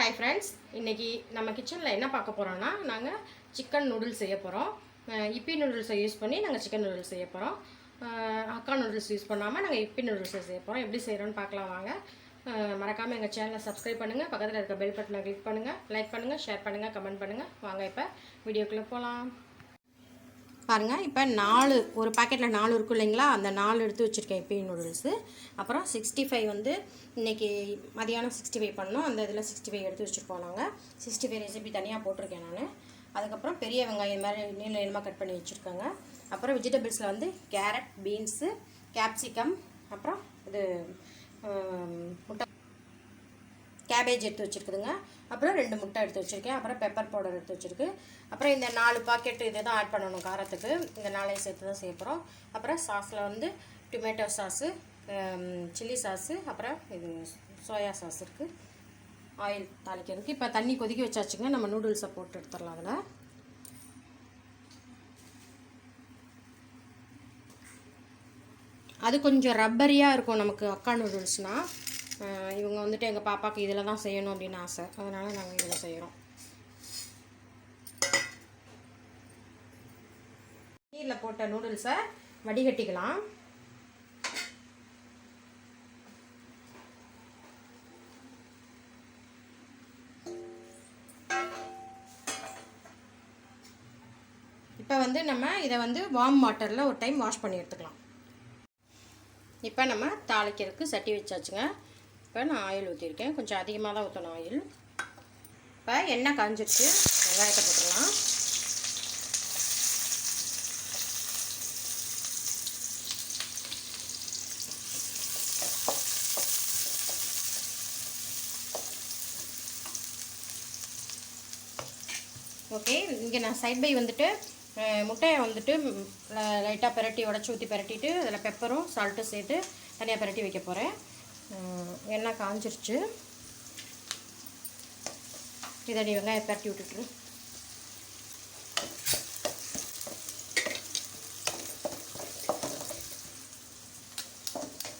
Hi friends, இன்றைக்கி நம்ம கிச்சனில் என்ன பார்க்க போகிறோன்னா, நாங்கள் சிக்கன் நூடுல்ஸ் செய்ய போகிறோம். இப்பி நூடுல்ஸை யூஸ் பண்ணி நாங்கள் சிக்கன் நூடுல்ஸ் செய்ய போகிறோம். அக்கா நூடுல்ஸ் யூஸ் பண்ணாமல் நாங்கள் இப்பி நூடுல்ஸை செய்ய போகிறோம். எப்படி செய்கிறோன்னு பார்க்கலாம் வாங்க. மறக்காமல் எங்கள் சேனலை சப்ஸ்கிரைப் பண்ணுங்கள், பக்கத்தில் இருக்க பெல் பட்டனை கிளிக் பண்ணுங்கள், லைக் பண்ணுங்கள், ஷேர் பண்ணுங்கள், கமெண்ட் பண்ணுங்கள். வாங்க இப்போ வீடியோக்குள்ளே போகலாம். பாருங்கள், இப்போ ஒரு பாக்கெட்டில் 4 இருக்கும் இல்லைங்களா, அந்த 4 எடுத்து வச்சுருக்கேன் இப்பி நூடுல்ஸு. அப்புறம் 65 வந்து இன்றைக்கி மதியானம் 65 பண்ணோம். அந்த இதில் 65 எடுத்து வச்சுருப்போம். நாங்கள் 65 ரெசிபி தனியாக போட்டிருக்கேன் நான். அதுக்கப்புறம் பெரிய வெங்காயம் மாதிரி நீளமாக கட் பண்ணி வச்சுருக்கேங்க. அப்புறம் வெஜிடபிள்ஸில் வந்து கேரட், பீன்ஸு, கேப்சிகம், அப்புறம் இது முட்டை கேபேஜ் எடுத்து வச்சுருக்குதுங்க. அப்புறம் 2 முட்டை எடுத்து வச்சுருக்கேன். அப்புறம் பெப்பர் பவுடர் எடுத்து வச்சுருக்கு. அப்புறம் இந்த 4 பாக்கெட்டு இதை தான் ஆட் பண்ணணும் காரத்துக்கு. இந்த 4 சேர்த்து தான் சேர்க்குறோம். அப்புறம் சாஸில் வந்து டொமேட்டோ சாஸு, சில்லி சாஸு, அப்புறம் இது சோயா சாஸ் இருக்குது. ஆயில் தாளிக்கிறதுக்கு இப்போ தண்ணி கொதிக்க வச்சாச்சுங்க. நம்ம நூடுல்ஸை போட்டு எடுத்துடலாம். அதில் அது கொஞ்சம் ரப்பரியாக இருக்கும் நமக்கு அக்கா நூடுல்ஸ்னால். இவங்க வந்துட்டு எங்கள் பாப்பாவுக்கு இதில் தான் செய்யணும் அப்படின்னு ஆசை, அதனால் நாங்கள் இதில் செய்கிறோம். நீரில் போட்ட நூடுல்ஸை வடிகட்டிக்கலாம். இப்போ வந்து நம்ம இதை வந்து வார்ம் வாட்டரில் ஒரு டைம் வாஷ் பண்ணி எடுத்துக்கலாம். இப்போ நம்ம தாளிக்கிறதுக்கு சட்டி வச்சாச்சுங்க. இப்போ நான் ஆயில் ஊற்றிருக்கேன். கொஞ்சம் அதிகமாக தான் ஊற்றணும் ஆயில். இப்போ எண்ணெய் காஞ்சிருச்சு. வெங்காயத்தை போட்டுடலாம். ஓகே, இங்கே நான் சைட் பை வந்துட்டு முட்டையை வந்துட்டு லைட்டாக பிரட்டி உடச்சி ஊற்றி பிரட்டிட்டு அதில் பெப்பரும் சால்ட்டும் சேர்த்து தனியாக பிரட்டி வைக்க போகிறேன். எண்ணெய் காஞ்சிருச்சு. இதை வெங்காயம் பிரட்டி விட்டுட்டு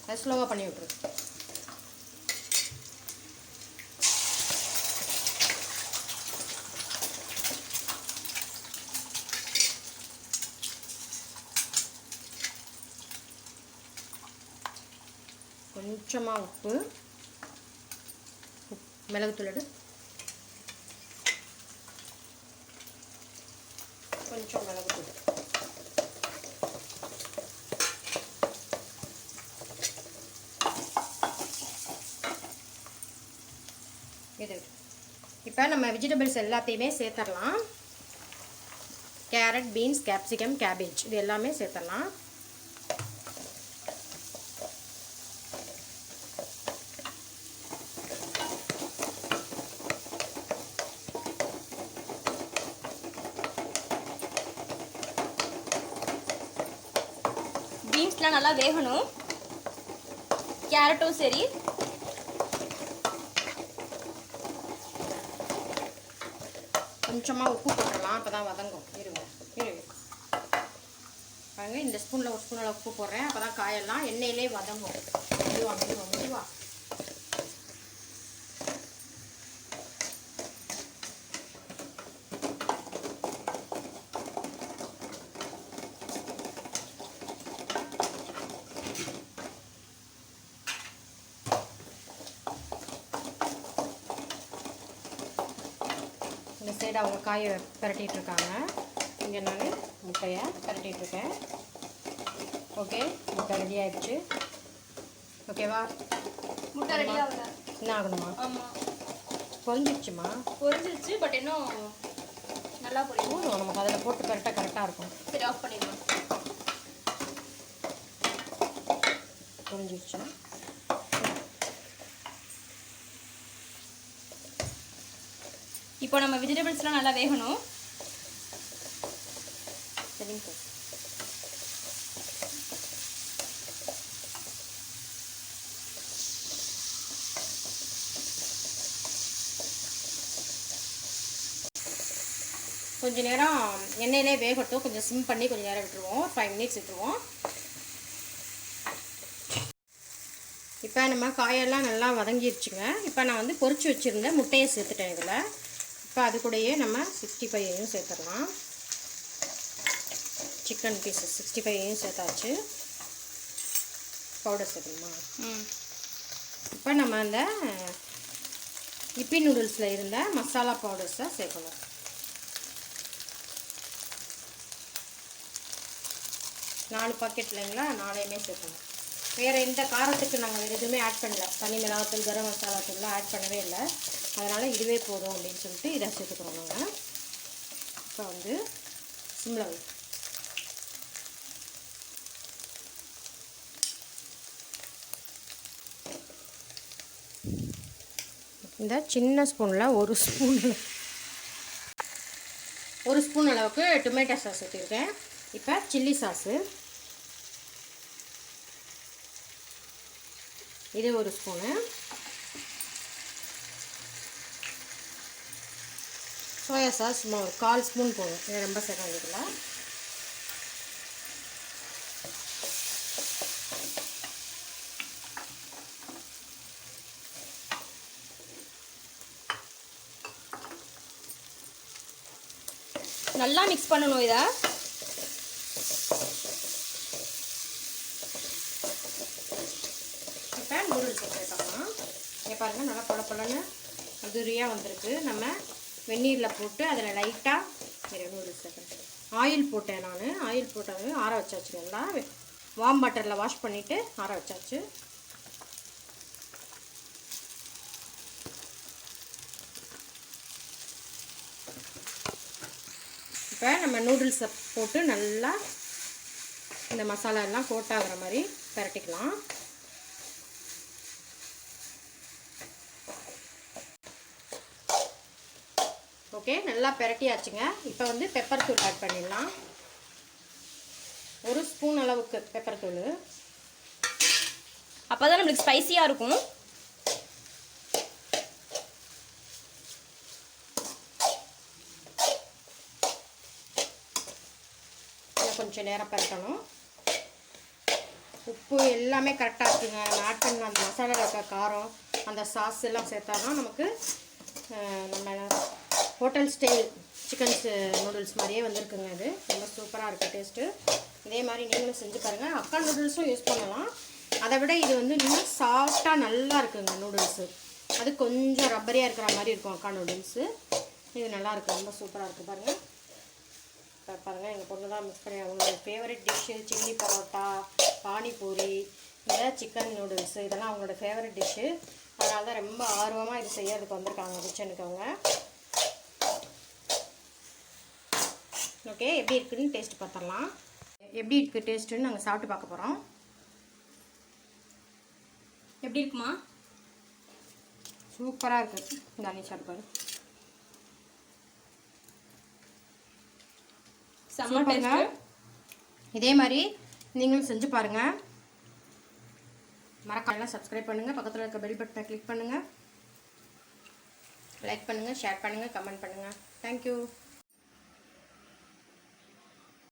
அதை ஸ்லோவாக பண்ணி விட்டுரு. கொஞ்சமாக உப்பு, மிளகுத்தூள் கொஞ்சம் மிளகுத்தூள், இது. இப்போ நம்ம வெஜிடபிள்ஸ் எல்லாத்தையுமே சேர்த்துடலாம். கேரட், பீன்ஸ், கேப்சிகம், கேபேஜ் இது எல்லாமே சேர்த்துடலாம். பீன்ஸ்லாம் நல்லா வேகணும், கேரட்டும் சரி. கொஞ்சமாக உப்பு போட்டுடலாம், அப்போ தான் வதங்கும். இருங்க பாருங்க, இந்த ஸ்பூனில் ஒரு ஸ்பூனில் உப்பு போடுறேன், அப்போ தான் காயெல்லாம் எண்ணெயிலே வதங்கும். முடிவா இந்த சைடு அவங்க காயை பரட்டிகிட்டு இருக்காங்க. இங்கே நான் முட்டையை பரட்டிகிட்ருக்கேன். ஓகே, முட்டை ரெடி ஆகிடுச்சு. ஓகேவா? முட்டை ரெடி ஆகல, என்ன ஆகணுமா? ஆமாம், பொரிஞ்சிடுச்சுமா? பொரிஞ்சிருச்சு, பட் இன்னும் நல்லா பொரியும். நமக்கு அதில் போட்டு பரட்ட கரெக்டாக இருக்கும். சரி, ஆஃப் பண்ணிடலாம். பொரிஞ்சிடுச்சு. இப்போ நம்ம வெஜிடபிள்ஸ்லாம் நல்லா வேகணும். சரிங்க. கொஞ்சம் நேரம் எண்ணெயிலே வேகட்டும். கொஞ்சம் சிம் பண்ணி கொஞ்சம் நேரம் விட்டுருவோம். 5 மினிட்ஸ் விட்டுருவோம். இப்போ நம்ம காயெல்லாம் நல்லா வதங்கிடுச்சுங்க. இப்போ நான் வந்து பொரிச்சு வச்சுருந்த முட்டையை சேர்த்துட்டேன் இதில். இப்போ அது கூடயே நம்ம 65ஐயும் சேர்த்துடலாம். சிக்கன் பீஸஸ் 65ஐயும் சேர்த்தாச்சு. பவுடர் சேர்க்கணுமா? இப்போ நம்ம அந்த இப்பி நூடுல்ஸில் இருந்த மசாலா பவுடர்ஸை சேர்க்கணும். நாலு பாக்கெட் இல்லைங்களா, 4ஐயுமே சேர்க்கணும். வேறு எந்த காரத்துக்கு நாங்கள் எதுவுமே ஆட் பண்ணல. தனி மிளகாத்தூள், கரம் மசாலா தூள்லாம் ஆட் பண்ணவே இல்லை. அதனால் இதுவே போதும் அப்படின்னு சொல்லிட்டு இதை சேர்த்துக்கிறோம் நாங்கள். இப்போ வந்து சிம்மில் வை. இந்த சின்ன ஸ்பூனில் ஒரு ஸ்பூன் அளவுக்கு டொமேட்டோ சாஸ் ஊற்றிருக்கேன். இப்போ சில்லி சாஸு இது ஒரு ஸ்பூனு. சோயா சாஸ் சும்மா ஒரு 1/4 ஸ்பூன் போதும். இது ரொம்ப சேர்க்க வேண்டியதில்லை. நல்லா மிக்ஸ் பண்ணணும் இதை. இப்போ நூடுல்ஸ் சேர்த்துக்கலாம். இங்கே பாருங்கள், நல்லா பொலன்னு உதிரியாக வந்திருக்கு. நம்ம வெந்நீரில் போட்டு அதில் லைட்டாக நூடுல்ஸ் சேர்க்குறேன். ஆயில் போட்டேன் நான். ஆயில் போட்டாவே ஆற வச்சாச்சு. நல்லா வார்ம் வாட்டரில் வாஷ் பண்ணிவிட்டு ஆற வச்சாச்சு. இப்போ நம்ம நூடுல்ஸை போட்டு நல்லா இந்த மசாலா எல்லாம் கோட் ஆகிற மாதிரி பரட்டிக்கலாம். ஓகே, நல்லா பரட்டியாச்சுங்க. இப்போ வந்து பெப்பர் தூள் ஆட் பண்ணிடலாம். 1 ஸ்பூன் அளவுக்கு பெப்பர் தூள். அப்போ தான் நம்மளுக்கு ஸ்பைசியாக இருக்கும். கொஞ்சம் நேரம் பரட்டணும். உப்பு எல்லாமே கரெக்டாக இருக்குங்க. நம்ம ஆட் பண்ண அந்த மசாலா இருக்க காரம், அந்த சாஸ் எல்லாம் சேர்த்தா தான் நமக்கு நம்ம ஹோட்டல் ஸ்டைல் சிக்கன் நூடுல்ஸ் மாதிரியே வந்திருக்குங்க. இது ரொம்ப சூப்பராக இருக்குது டேஸ்ட்டு. இதே மாதிரி நீங்களும் செஞ்சு பாருங்கள். அக்கா நூடுல்ஸும் யூஸ் பண்ணலாம். அதை விட இது வந்து இன்னும் சாஃப்டாக நல்லா இருக்குங்க நூடுல்ஸு. அது கொஞ்சம் ரப்பரியாக இருக்கிற மாதிரி இருக்கும் அக்கா நூடுல்ஸு. இது நல்லாயிருக்கு, ரொம்ப சூப்பராக இருக்குது. பாருங்கள் பாருங்கள், எங்கள் பொண்ணு தான் மிஸ் பண்ணி அவங்களோட favourite dish chilli parotta, panipuri, இந்த சிக்கன் நூடுல்ஸு இதெல்லாம் அவங்களோட ஃபேவரட் டிஷ்ஷு. அதனால தான் ரொம்ப ஆர்வமாக இது செய்யறதுக்கு வந்திருக்காங்க கிச்சனுக்கு அவங்க. ஓகே, எப்படி இருக்குதுன்னு டேஸ்ட் பார்த்துடலாம். எப்படி இருக்குது டேஸ்ட்டுன்னு நாங்கள் சாப்பிட்டு பார்க்க போகிறோம். எப்படி இருக்குமா? சூப்பராக இருக்குது. இந்த அன்னி சாப்பிட்டு செம்ம. இதே மாதிரி நீங்களும் செஞ்சு பாருங்கள். மறக்காம சப்ஸ்கிரைப் பண்ணுங்கள். பக்கத்தில் இருக்க பெல் பட்டனை கிளிக் பண்ணுங்கள். லைக் பண்ணுங்கள், ஷேர் பண்ணுங்கள், கமெண்ட் பண்ணுங்கள். தேங்க்யூ.